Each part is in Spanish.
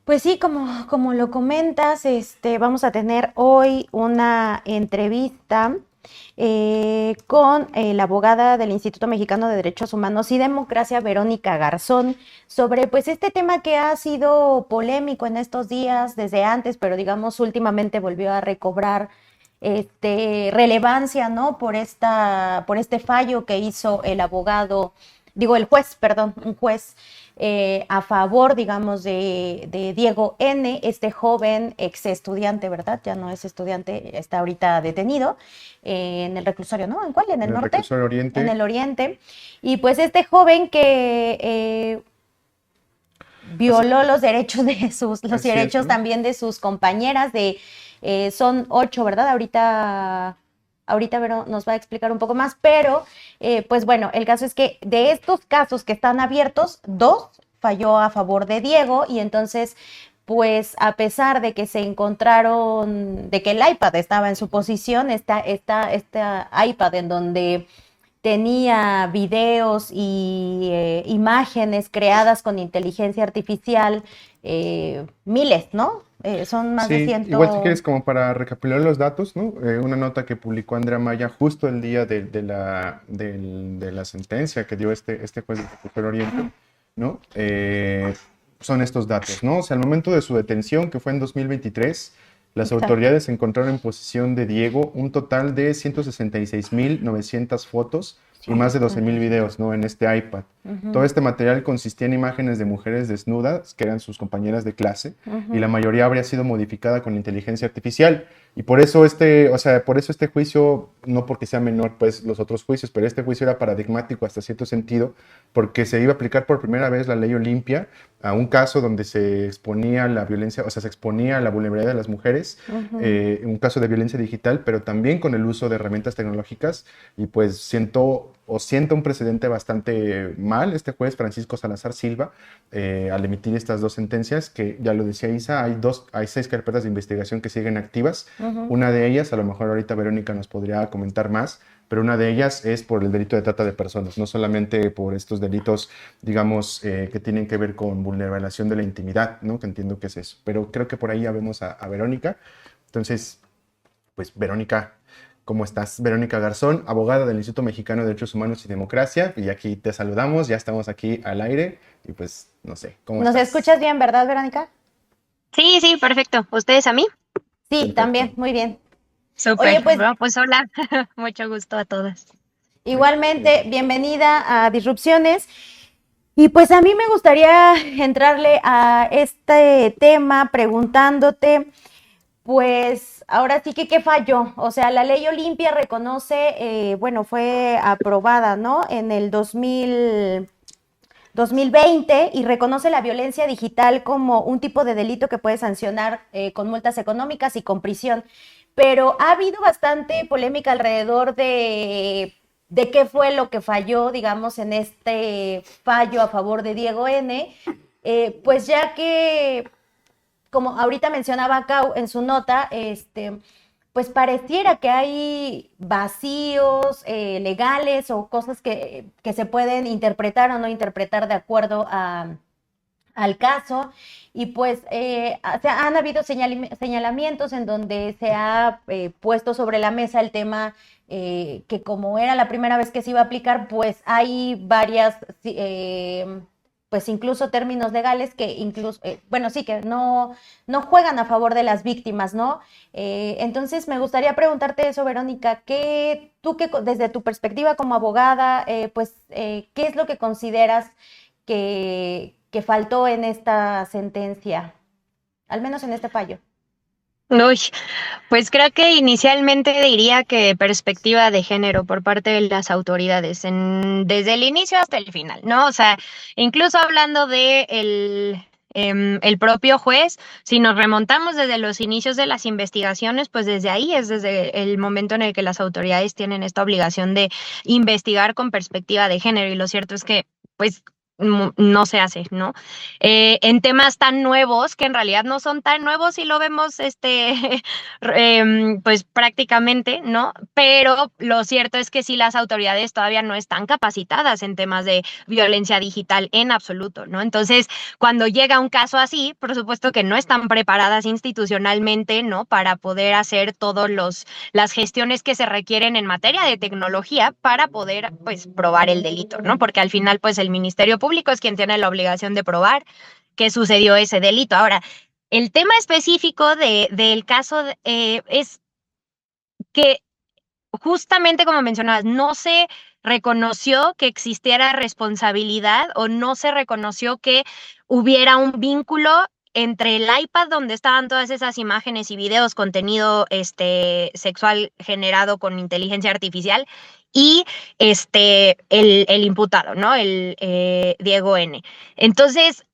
Pues sí, como lo comentas, vamos a tener hoy una entrevista con la abogada del Instituto Mexicano de Derechos Humanos y Democracia, Verónica Garzón, sobre pues este tema que ha sido polémico en estos días desde antes, pero digamos últimamente volvió a recobrar relevancia, ¿no? Por este fallo que hizo el abogado, digo, el juez, perdón, un juez a favor, digamos, de Diego N., este joven ex estudiante, ¿verdad? Ya no es estudiante, está ahorita detenido en el reclusorio, ¿no? ¿En cuál? ¿En el En el norte? reclusorio En Oriente. el oriente. Y pues este joven que Así, violó los derechos de los así es, derechos ¿no? también de sus compañeras, son 8, ¿verdad? Ahorita Vero nos va a explicar un poco más, pero pues bueno, el caso es que de estos casos que están abiertos, 2 falló a favor de Diego y entonces pues a pesar de que se encontraron, de que el iPad estaba en su posición, esta iPad en donde tenía videos y imágenes creadas con inteligencia artificial, miles, ¿no? Son más de Sí, igual si quieres 100. como para recapitular los datos, ¿no? Una nota que publicó Andrea Maya justo el día de la sentencia que dio este juez del reclusorio Oriente, ¿no? Son estos datos, ¿no? O sea, al momento de su detención, que fue en 2023, las Exacto. autoridades encontraron en posesión de Diego un total de 166.900 fotos y más de 12.000 videos, ¿no? En este iPad. Todo Ujú, este material consistía en imágenes de mujeres desnudas, que eran sus compañeras de clase, y la ujú. mayoría habría sido modificada con inteligencia artificial. Y por eso o sea, por eso este juicio, no porque sea menor, pues los otros juicios, pero este juicio era paradigmático hasta cierto sentido, porque se iba a aplicar por primera vez la ley Olimpia a un caso donde se exponía la violencia, o sea, se exponía la vulnerabilidad de las mujeres, Ujú. un caso de violencia digital, pero también con el uso de herramientas tecnológicas. Y pues siento un precedente bastante mal este juez Francisco Salazar Silva al emitir estas dos sentencias, que ya lo decía Isa, hay 6 carpetas de investigación que siguen activas. Ujú. Una de ellas, a lo mejor ahorita Verónica nos podría comentar más, pero una de ellas es por el delito de trata de personas, no solamente por estos delitos, digamos, que tienen que ver con vulneración de la intimidad, ¿no? Que entiendo que es eso. Pero creo que por ahí ya vemos a Verónica. Entonces, pues Verónica, ¿cómo estás? Verónica Garzón, abogada del Instituto Mexicano de Derechos Humanos y Democracia, y aquí te saludamos, ya estamos aquí al aire, y pues no sé, ¿cómo ¿Nos estás? escuchas bien, verdad, Verónica? Sí, sí, perfecto. ¿Ustedes a mí? Sí, también, Perfecto. muy bien. Oye, Súper. pues Bueno, pues hola. Mucho gusto a todas. igualmente, bienvenida a Disrupciones. Y pues a mí me gustaría entrarle a este tema preguntándote, pues ahora sí que qué falló. O sea, la ley Olimpia reconoce, bueno, fue aprobada, ¿no? En el 2020 y reconoce la violencia digital como un tipo de delito que puede sancionar con multas económicas y con prisión. Pero ha habido bastante polémica alrededor de qué fue lo que falló, digamos, en este fallo a favor de Diego N., pues ya que como ahorita mencionaba Cau en su nota, pues pareciera que hay vacíos legales o cosas que se pueden interpretar o no interpretar de acuerdo al caso. Y pues han habido señalamientos en donde se ha puesto sobre la mesa el tema que como era la primera vez que se iba a aplicar, pues hay varias pues incluso términos legales que incluso, bueno, sí, que no juegan a favor de las víctimas, ¿no? Entonces me gustaría preguntarte eso, Verónica, tú que desde tu perspectiva como abogada, ¿qué es lo que consideras que faltó en esta sentencia, al menos en este fallo? Uy, pues creo que inicialmente diría que perspectiva de género por parte de las autoridades, desde el inicio hasta el final, ¿no? O sea, incluso hablando de el propio juez, si nos remontamos desde los inicios de las investigaciones, pues desde ahí es desde el momento en el que las autoridades tienen esta obligación de investigar con perspectiva de género. Y lo cierto es que, pues, no se hace, ¿no? En temas tan nuevos, que en realidad no son tan nuevos y lo vemos, pues prácticamente, ¿no? Pero lo cierto es que sí, las autoridades todavía no están capacitadas en temas de violencia digital en absoluto, ¿no? Entonces, cuando llega un caso así, por supuesto que no están preparadas institucionalmente, ¿no? Para poder hacer todos las gestiones que se requieren en materia de tecnología para poder, pues, probar el delito, ¿no? Porque al final, pues, el Ministerio Público es quien tiene la obligación de probar que sucedió ese delito. Ahora, el tema específico del caso es que justamente como mencionabas, no se reconoció que existiera responsabilidad o no se reconoció que hubiera un vínculo entre el iPad donde estaban todas esas imágenes y videos, contenido sexual generado con inteligencia artificial y el imputado, ¿no? El Diego N. Entonces,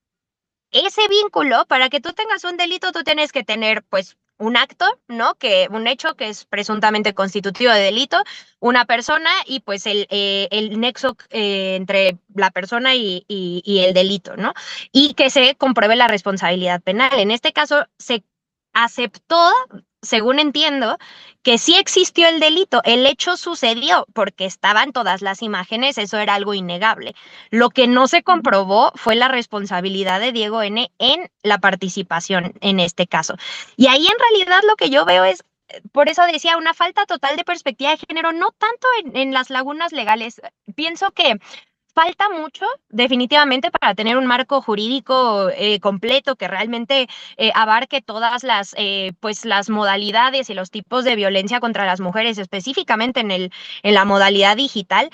ese vínculo, para que tú tengas un delito, tú tienes que tener, pues, un acto, ¿no? Un hecho que es presuntamente constitutivo de delito, una persona y pues el nexo entre la persona y el delito, ¿no? Y que se compruebe la responsabilidad penal. En este caso, se aceptó, según entiendo, que sí existió el delito, el hecho sucedió porque estaban todas las imágenes, eso era algo innegable. Lo que no se comprobó fue la responsabilidad de Diego N. en la participación en este caso. Y ahí en realidad lo que yo veo es, por eso decía, una falta total de perspectiva de género, no tanto en las lagunas legales. Pienso que falta mucho, definitivamente, para tener un marco jurídico completo que realmente abarque todas pues, las modalidades y los tipos de violencia contra las mujeres, específicamente en la modalidad digital.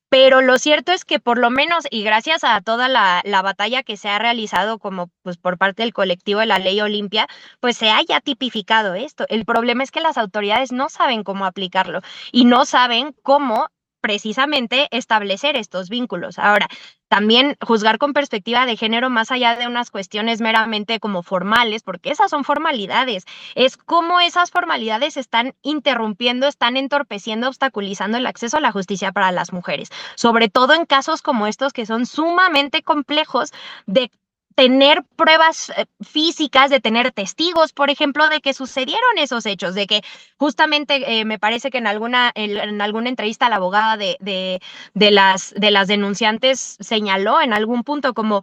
Pero lo cierto es que por lo menos, y gracias a toda la batalla que se ha realizado como pues por parte del colectivo de la Ley Olimpia, pues se haya tipificado esto. El problema es que las autoridades no saben cómo aplicarlo y no saben cómo precisamente establecer estos vínculos. Ahora, también juzgar con perspectiva de género más allá de unas cuestiones meramente como formales, porque esas son formalidades, es cómo esas formalidades están interrumpiendo, están entorpeciendo, obstaculizando el acceso a la justicia para las mujeres, sobre todo en casos como estos que son sumamente complejos de tener pruebas físicas, de tener testigos, por ejemplo, de que sucedieron esos hechos, de que justamente me parece que en alguna entrevista la abogada de las denunciantes señaló en algún punto como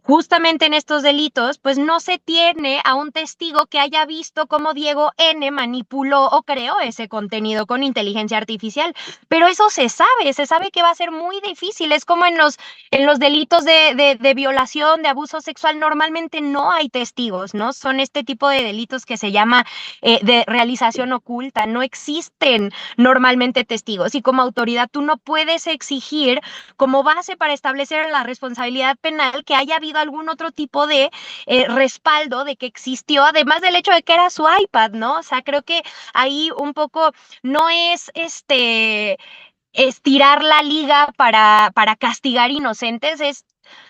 justamente en estos delitos, pues no se tiene a un testigo que haya visto cómo Diego N. manipuló o creó ese contenido con inteligencia artificial. Pero eso se sabe que va a ser muy difícil. Es como en los delitos de violación, de abuso sexual, normalmente no hay testigos, ¿no? Son este tipo de delitos que se llama de realización oculta. No existen normalmente testigos y como autoridad tú no puedes exigir como base para establecer la responsabilidad penal que haya habido algún otro tipo de respaldo de que existió, además del hecho de que era su iPad, ¿no? O sea, creo que ahí un poco no es estirar la liga para castigar inocentes, es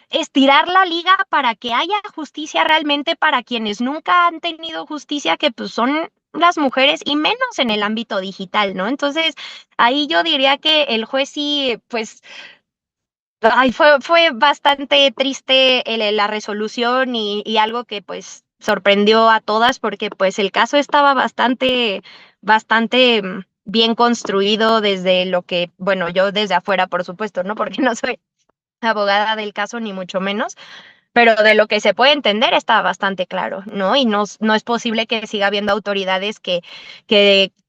estirar la liga para que haya justicia realmente para quienes nunca han tenido justicia, que pues son las mujeres y menos en el ámbito digital, ¿no? Entonces, ahí yo diría que el juez sí, pues ay, fue bastante triste la resolución y algo que pues sorprendió a todas porque pues el caso estaba bastante bien construido desde lo que, bueno, yo desde afuera, por supuesto, ¿no? Porque no soy abogada del caso ni mucho menos, pero de lo que se puede entender está bastante claro, ¿no? Y no es posible que siga habiendo autoridades que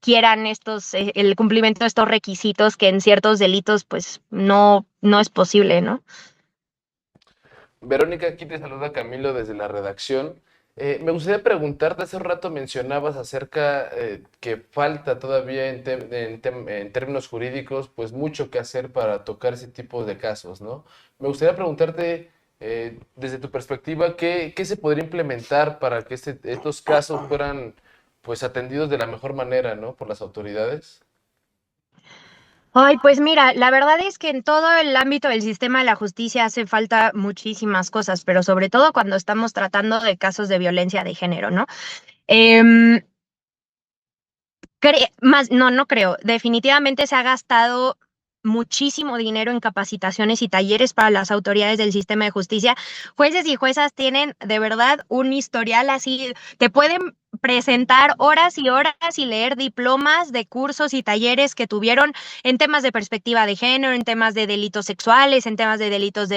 quieran el cumplimiento de estos requisitos que en ciertos delitos, pues no es posible, ¿no? Verónica, aquí te saluda Camilo desde la redacción. Me gustaría preguntarte, hace un rato mencionabas acerca que falta todavía en términos jurídicos, pues mucho que hacer para tocar ese tipo de casos, ¿no? Me gustaría preguntarte, desde tu perspectiva, ¿qué se podría implementar para que estos casos fueran, pues, atendidos de la mejor manera, ¿no? Por las autoridades. Ay, pues mira, la verdad es que en todo el ámbito del sistema de la justicia hace falta muchísimas cosas, pero sobre todo cuando estamos tratando de casos de violencia de género, ¿no? Em, no creo. Definitivamente se ha gastado muchísimo dinero en capacitaciones y talleres para las autoridades del sistema de justicia. Jueces y juezas tienen de verdad un historial así, te pueden presentar horas y horas y leer diplomas de cursos y talleres que tuvieron en temas de perspectiva de género, en temas de delitos sexuales, en temas de delitos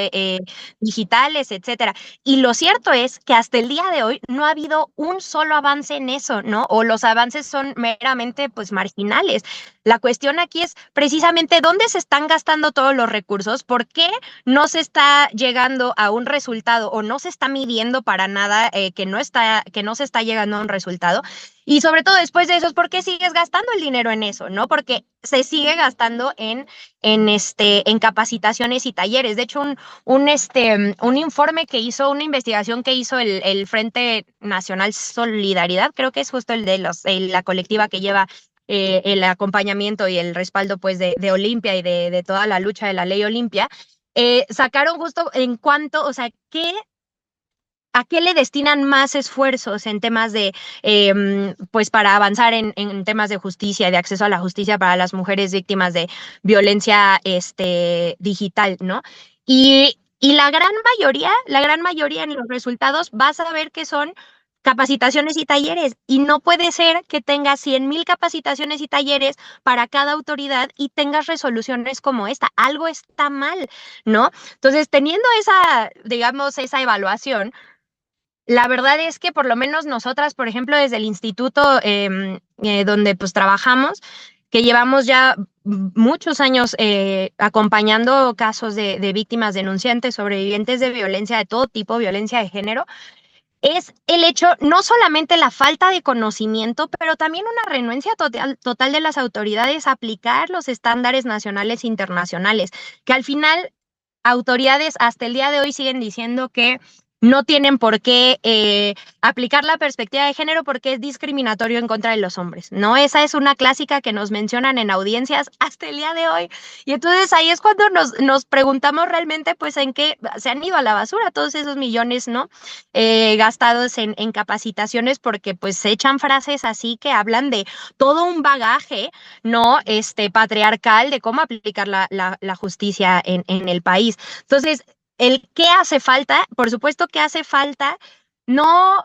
digitales, etcétera. Y lo cierto es que hasta el día de hoy no ha habido un solo avance en eso, ¿no? O los avances son meramente pues marginales. La cuestión aquí es precisamente dónde se están gastando todos los recursos, por qué no se está llegando a un resultado o no se está midiendo para nada que no se está llegando a un resultado. Y sobre todo después de eso, ¿por qué sigues gastando el dinero en eso? ¿No? Porque se sigue gastando en capacitaciones y talleres. De hecho, un informe que hizo, una investigación que hizo el Frente Nacional Solidaridad, creo que es justo el de la colectiva que lleva el acompañamiento y el respaldo pues de Olimpia y de toda la lucha de la ley Olimpia, sacaron justo en cuanto, o sea, ¿a qué le destinan más esfuerzos en temas de, pues para avanzar en temas de justicia, de acceso a la justicia para las mujeres víctimas de violencia digital, ¿no? Y la gran mayoría en los resultados vas a ver que son capacitaciones y talleres, y no puede ser que tengas 100,000 capacitaciones y talleres para cada autoridad y tengas resoluciones como esta. Algo está mal, ¿no? Entonces, teniendo esa, digamos, esa evaluación, la verdad es que por lo menos nosotras, por ejemplo, desde el instituto donde pues trabajamos, que llevamos ya muchos años acompañando casos de víctimas denunciantes, sobrevivientes de violencia de todo tipo, violencia de género, es el hecho, no solamente la falta de conocimiento, pero también una renuencia total de las autoridades a aplicar los estándares nacionales e internacionales, que al final autoridades hasta el día de hoy siguen diciendo que no tienen por qué aplicar la perspectiva de género porque es discriminatorio en contra de los hombres, ¿no? Esa es una clásica que nos mencionan en audiencias hasta el día de hoy. Y entonces ahí es cuando nos preguntamos realmente, pues, en qué se han ido a la basura todos esos millones, ¿no? Gastados en capacitaciones porque, pues, se echan frases así que hablan de todo un bagaje, ¿no? Patriarcal de cómo aplicar la justicia en el país. Entonces, ¿qué hace falta? Por supuesto que hace falta, no,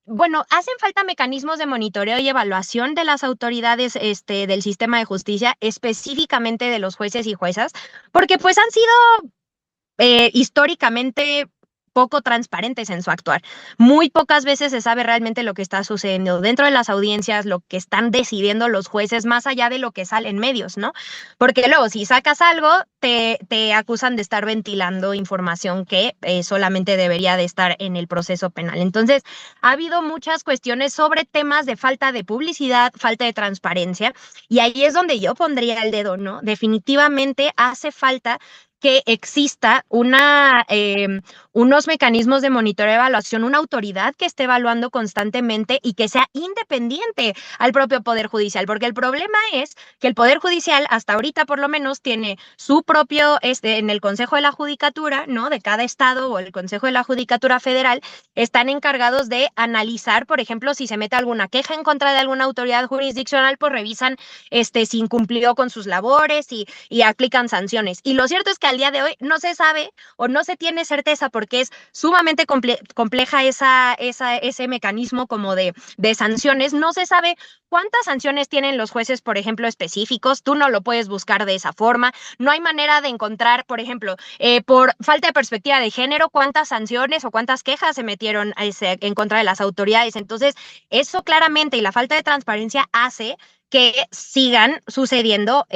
bueno, hacen falta mecanismos de monitoreo y evaluación de las autoridades del sistema de justicia, específicamente de los jueces y juezas, porque pues han sido históricamente poco transparentes en su actuar. Muy pocas veces se sabe realmente lo que está sucediendo dentro de las audiencias, lo que están decidiendo los jueces, más allá de lo que sale en medios, ¿no? Porque luego, si sacas algo, te acusan de estar ventilando información que solamente debería de estar en el proceso penal. Entonces, ha habido muchas cuestiones sobre temas de falta de publicidad, falta de transparencia, y ahí es donde yo pondría el dedo, ¿no? Definitivamente hace falta que exista unos mecanismos de monitoreo y evaluación, una autoridad que esté evaluando constantemente y que sea independiente al propio Poder Judicial, porque el problema es que el Poder Judicial hasta ahorita por lo menos tiene su propio, en el Consejo de la Judicatura, ¿no? De cada estado o el Consejo de la Judicatura Federal, están encargados de analizar, por ejemplo, si se mete alguna queja en contra de alguna autoridad jurisdiccional, pues revisan si incumplió con sus labores y aplican sanciones. Y lo cierto es que al día de hoy no se sabe o no se tiene certeza porque es sumamente compleja ese mecanismo como de sanciones. No se sabe cuántas sanciones tienen los jueces, por ejemplo, específicos. Tú no lo puedes buscar de esa forma. No hay manera de encontrar, por ejemplo, por falta de perspectiva de género, cuántas sanciones o cuántas quejas se metieron en contra de las autoridades. Entonces, eso claramente y la falta de transparencia hace que sigan sucediendo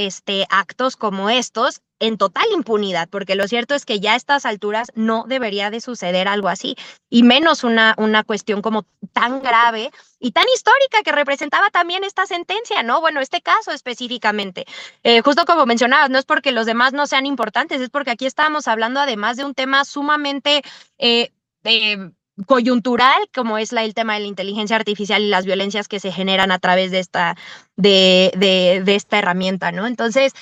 actos como estos en total impunidad, porque lo cierto es que ya a estas alturas no debería de suceder algo así, y menos una cuestión como tan grave y tan histórica que representaba también esta sentencia, ¿no? Bueno, este caso específicamente. Justo como mencionabas, no es porque los demás no sean importantes, es porque aquí estábamos hablando además de un tema sumamente coyuntural, como es el tema de la inteligencia artificial y las violencias que se generan a través de esta herramienta, ¿no? Entonces,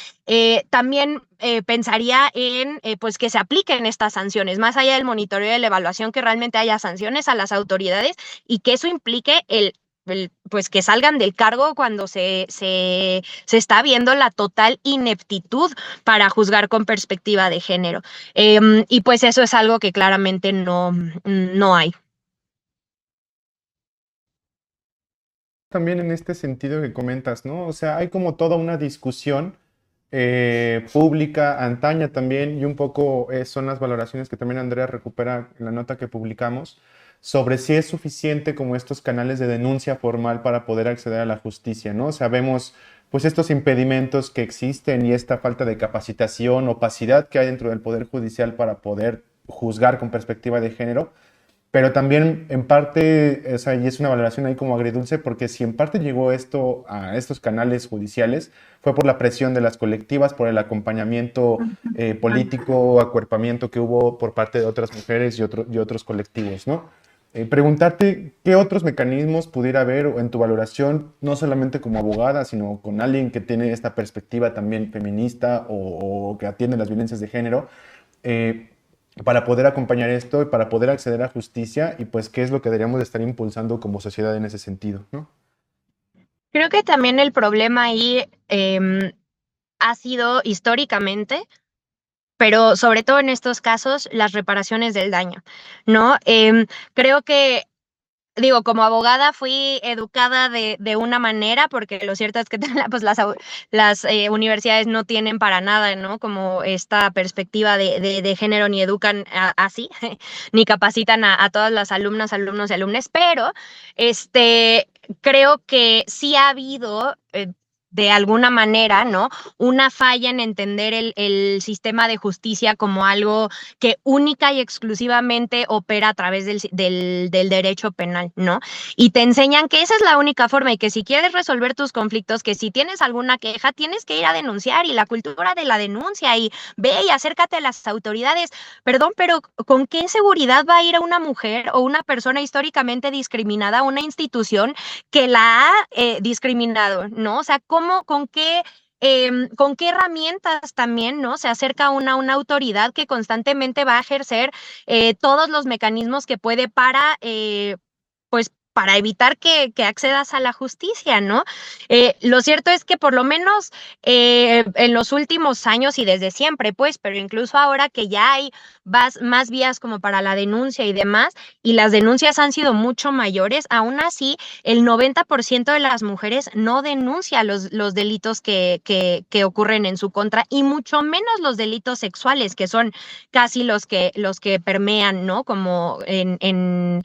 también pensaría en pues que se apliquen estas sanciones, más allá del monitoreo y de la evaluación, que realmente haya sanciones a las autoridades y que eso implique el pues que salgan del cargo cuando se está viendo la total ineptitud para juzgar con perspectiva de género. Y pues eso es algo que claramente no hay. También en este sentido que comentas, ¿no? O sea, hay como toda una discusión pública, antaña también, y un poco son las valoraciones que también Andrea recupera en la nota que publicamos, sobre si es suficiente como estos canales de denuncia formal para poder acceder a la justicia, ¿no? O sea, vemos pues estos impedimentos que existen y esta falta de capacitación, opacidad que hay dentro del Poder Judicial para poder juzgar con perspectiva de género. Pero también en parte, o sea, y es una valoración ahí como agridulce, porque si en parte llegó esto a estos canales judiciales, fue por la presión de las colectivas, por el acompañamiento político, acuerpamiento que hubo por parte de otras mujeres y otros colectivos, ¿no? Preguntarte qué otros mecanismos pudiera haber en tu valoración, no solamente como abogada, sino con alguien que tiene esta perspectiva también feminista o que atiende las violencias de género, eh, para poder acompañar esto y para poder acceder a justicia y pues qué es lo que deberíamos de estar impulsando como sociedad en ese sentido, ¿no? Creo que también el problema ahí ha sido históricamente, pero sobre todo en estos casos, las reparaciones del daño, ¿no? Creo que digo, como abogada fui educada de una manera, porque lo cierto es que pues las universidades no tienen para nada, ¿no? Como esta perspectiva de género, ni educan así, ni capacitan a todas las alumnas, alumnos y alumnes, pero creo que sí ha habido de alguna manera, ¿no? Una falla en entender el sistema de justicia como algo que única y exclusivamente opera a través del derecho penal, ¿no? Y te enseñan que esa es la única forma y que si quieres resolver tus conflictos, que si tienes alguna queja, tienes que ir a denunciar y la cultura de la denuncia y ve y acércate a las autoridades. Perdón, pero ¿con qué seguridad va a ir a una mujer o una persona históricamente discriminada a una institución que la ha discriminado, ¿no? O sea, con qué herramientas también, ¿no? Se acerca una autoridad que constantemente va a ejercer todos los mecanismos que puede pues, para evitar que accedas a la justicia, ¿no? Lo cierto es que por lo menos en los últimos años y desde siempre, pues, pero incluso ahora que ya hay más vías como para la denuncia y demás, y las denuncias han sido mucho mayores, aún así el 90% de las mujeres no denuncia los delitos que ocurren en su contra y mucho menos los delitos sexuales, que son casi los que permean, ¿no? Como en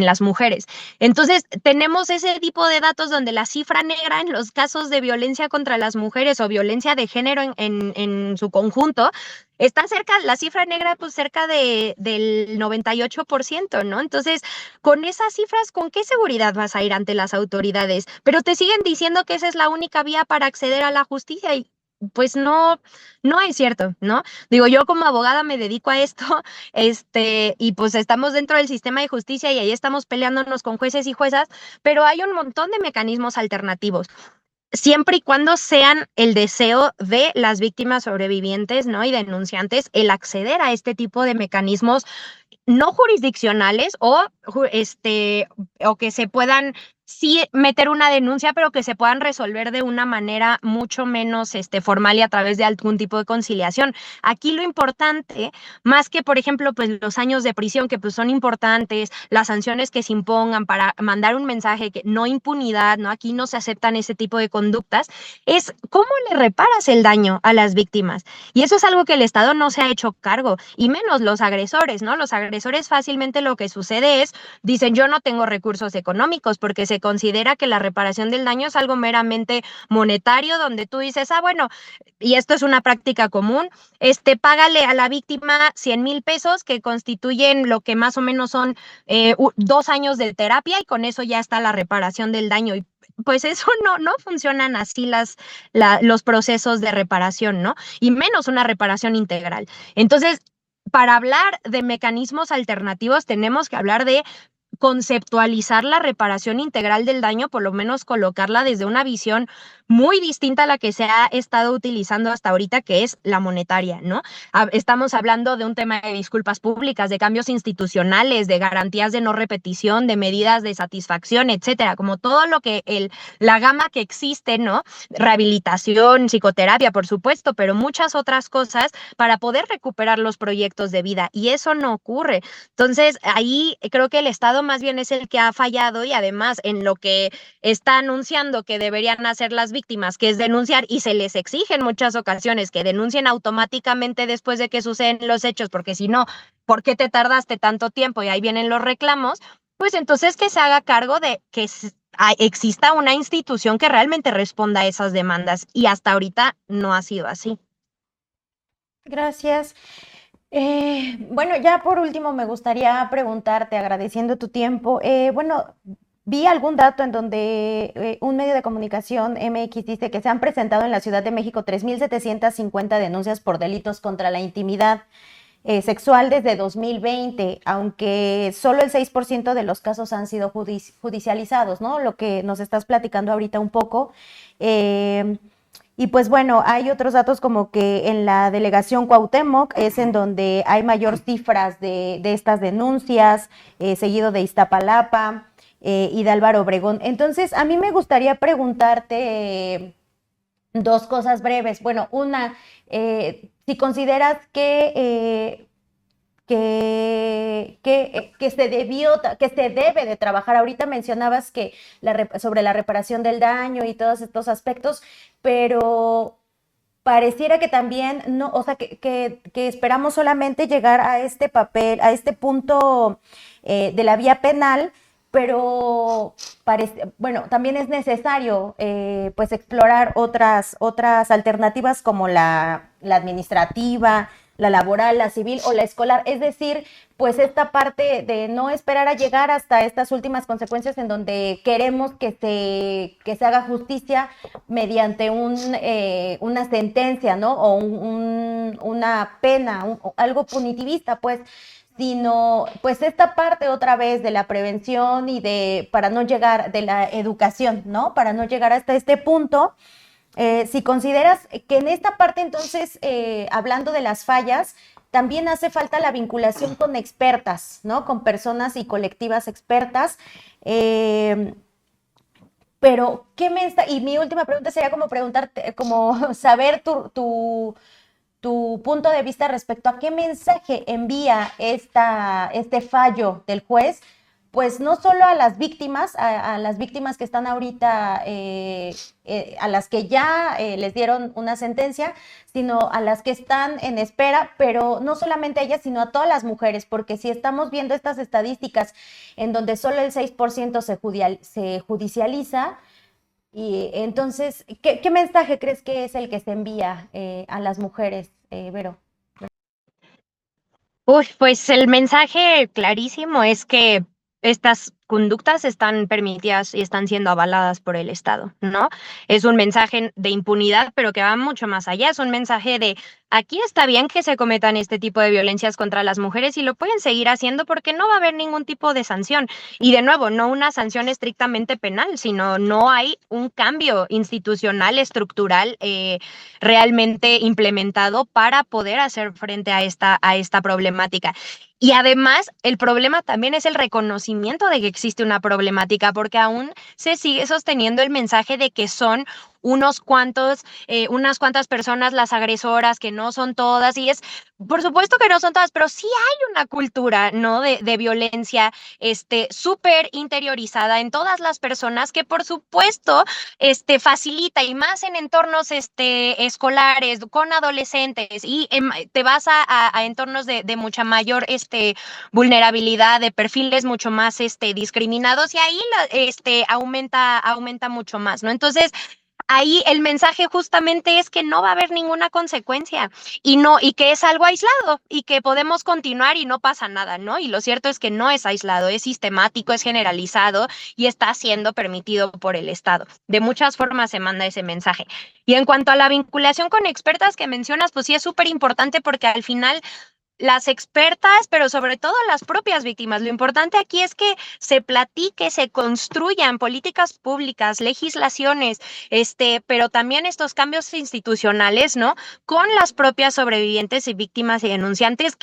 las mujeres. Entonces, tenemos ese tipo de datos donde la cifra negra en los casos de violencia contra las mujeres o violencia de género en su conjunto está cerca, la cifra negra, pues cerca del 98%, ¿no? Entonces, con esas cifras, ¿con qué seguridad vas a ir ante las autoridades? Pero te siguen diciendo que esa es la única vía para acceder a la justicia y pues no es cierto, ¿no? Digo, yo como abogada me dedico a esto, y pues estamos dentro del sistema de justicia y ahí estamos peleándonos con jueces y juezas, pero hay un montón de mecanismos alternativos siempre y cuando sean el deseo de las víctimas sobrevivientes, ¿no? Y denunciantes, el acceder a este tipo de mecanismos no jurisdiccionales o que se puedan sí meter una denuncia, pero que se puedan resolver de una manera mucho menos formal y a través de algún tipo de conciliación. Aquí lo importante, más que por ejemplo, pues los años de prisión que pues son importantes, las sanciones que se impongan para mandar un mensaje que no impunidad, ¿no? Aquí no se aceptan ese tipo de conductas, es cómo le reparas el daño a las víctimas. Y eso es algo que el Estado no se ha hecho cargo, y menos los agresores, ¿no? Los agresores fácilmente lo que sucede es, dicen, yo no tengo recursos económicos, porque se considera que la reparación del daño es algo meramente monetario, donde tú dices, bueno, y esto es una práctica común, págale a la víctima 100,000 pesos, que constituyen lo que más o menos son 2 años de terapia, y con eso ya está la reparación del daño. Y pues eso no funcionan así los procesos de reparación, ¿no? Y menos una reparación integral. Entonces, para hablar de mecanismos alternativos, tenemos que hablar de conceptualizar la reparación integral del daño, por lo menos colocarla desde una visión muy distinta a la que se ha estado utilizando hasta ahorita, que es la monetaria, ¿no? Estamos hablando de un tema de disculpas públicas, de cambios institucionales, de garantías de no repetición, de medidas de satisfacción, etcétera, como todo lo que la gama que existe, ¿no? Rehabilitación, psicoterapia, por supuesto, pero muchas otras cosas para poder recuperar los proyectos de vida, y eso no ocurre. Entonces, ahí creo que el Estado más bien es el que ha fallado, y además en lo que está anunciando que deberían hacer las víctimas, que es denunciar, y se les exige en muchas ocasiones que denuncien automáticamente después de que suceden los hechos, porque si no, ¿por qué te tardaste tanto tiempo? Y ahí vienen los reclamos. Pues entonces que se haga cargo de que exista una institución que realmente responda a esas demandas, y hasta ahorita no ha sido así. Gracias. Bueno, ya por último me gustaría preguntarte, agradeciendo tu tiempo, bueno, vi algún dato en donde un medio de comunicación MX dice que se han presentado en la Ciudad de México 3.750 denuncias por delitos contra la intimidad sexual desde 2020, aunque solo el 6% de los casos han sido judicializados, ¿no? Lo que nos estás platicando ahorita un poco. Y pues bueno, hay otros datos como que en la delegación Cuauhtémoc es en donde hay mayor cifras de estas denuncias, seguido de Iztapalapa y de Álvaro Obregón. Entonces, a mí me gustaría preguntarte dos cosas breves. Bueno, una, si consideras que se debe de trabajar. Ahorita mencionabas que sobre la reparación del daño y todos estos aspectos, pero pareciera que también no, o sea, que esperamos solamente llegar a este papel, a este punto de la vía penal, pero bueno, también es necesario pues explorar otras alternativas como la administrativa, la laboral, la civil o la escolar. Es decir, pues esta parte de no esperar a llegar hasta estas últimas consecuencias en donde queremos que se haga justicia mediante una sentencia, ¿no? O una pena, algo punitivista, pues, sino pues esta parte otra vez de la prevención y para no llegar, de la educación, ¿no? Para no llegar hasta este punto. Si consideras que en esta parte, entonces, hablando de las fallas, también hace falta la vinculación con expertas, ¿no? Con personas y colectivas expertas. Pero, y mi última pregunta sería como preguntarte, como saber tu punto de vista respecto a qué mensaje envía este fallo del juez, pues no solo a las víctimas, a las víctimas que están ahorita, a las que ya les dieron una sentencia, sino a las que están en espera, pero no solamente a ellas, sino a todas las mujeres, porque si estamos viendo estas estadísticas en donde solo el 6% se judicializa, y entonces, ¿qué mensaje crees que es el que se envía a las mujeres, Vero? Pues el mensaje clarísimo es que estas conductas están permitidas y están siendo avaladas por el Estado, ¿no? Es un mensaje de impunidad, pero que va mucho más allá. Es un mensaje de aquí está bien que se cometan este tipo de violencias contra las mujeres y lo pueden seguir haciendo porque no va a haber ningún tipo de sanción. Y de nuevo, no una sanción estrictamente penal, sino no hay un cambio institucional, estructural, realmente implementado para poder hacer frente a esta problemática. Y además, el problema también es el reconocimiento de que existe una problemática, porque aún se sigue sosteniendo el mensaje de que son unas cuantas personas las agresoras, que no son todas, y por supuesto que no son todas, pero sí hay una cultura, ¿no? de violencia súper interiorizada en todas las personas, que por supuesto facilita, y más en entornos escolares, con adolescentes, y te vas a entornos de mucha mayor vulnerabilidad, de perfiles mucho más discriminados, y ahí aumenta mucho más, ¿no? Entonces, ahí el mensaje justamente es que no va a haber ninguna consecuencia, y que es algo aislado y que podemos continuar y no pasa nada, ¿no? Y lo cierto es que no es aislado, es sistemático, es generalizado y está siendo permitido por el Estado. De muchas formas se manda ese mensaje. Y en cuanto a la vinculación con expertas que mencionas, pues sí es súper importante, porque al final las expertas, pero sobre todo las propias víctimas. Lo importante aquí es que se platique, se construyan políticas públicas, legislaciones, pero también estos cambios institucionales, ¿no? Con las propias sobrevivientes y víctimas y denunciantes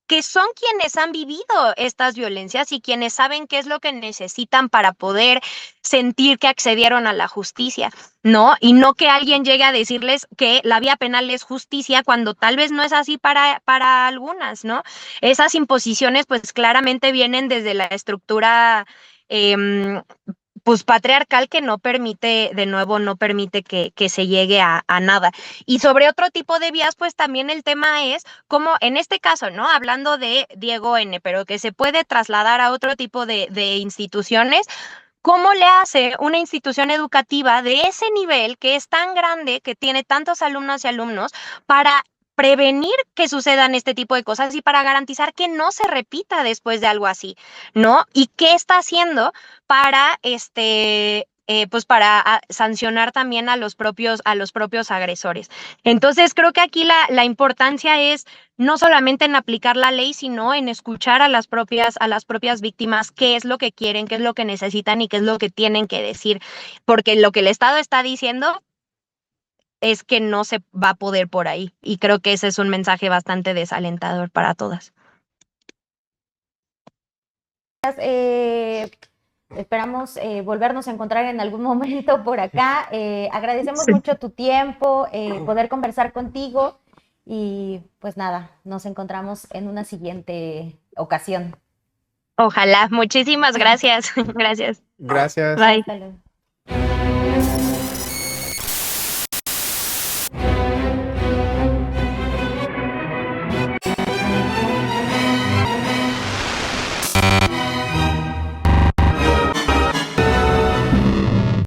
que son quienes han vivido estas violencias y quienes saben qué es lo que necesitan para poder sentir que accedieron a la justicia, ¿no? Y no que alguien llegue a decirles que la vía penal es justicia cuando tal vez no es así para algunas, ¿no? Esas imposiciones pues claramente vienen desde la estructura pues patriarcal que no permite, de nuevo, no permite que se llegue a nada. Y sobre otro tipo de vías, pues también el tema es como en este caso, ¿no? Hablando de Diego N., pero que se puede trasladar a otro tipo de instituciones. ¿Cómo le hace una institución educativa de ese nivel, que es tan grande, que tiene tantos alumnos y alumnos, para prevenir que sucedan este tipo de cosas y para garantizar que no se repita después de algo así, ¿no? ¿Y qué está haciendo para pues para sancionar también a los propios agresores? Entonces creo que aquí la importancia es no solamente en aplicar la ley, sino en escuchar a las propias víctimas, qué es lo que quieren, qué es lo que necesitan y qué es lo que tienen que decir, porque lo que el Estado está diciendo es que no se va a poder por ahí, y creo que ese es un mensaje bastante desalentador para todas. Esperamos volvernos a encontrar en algún momento por acá. Agradecemos mucho tu tiempo, poder conversar contigo y pues nada, nos encontramos en una siguiente ocasión. Ojalá. Muchísimas gracias. Gracias. Gracias. Bye. Hasta luego.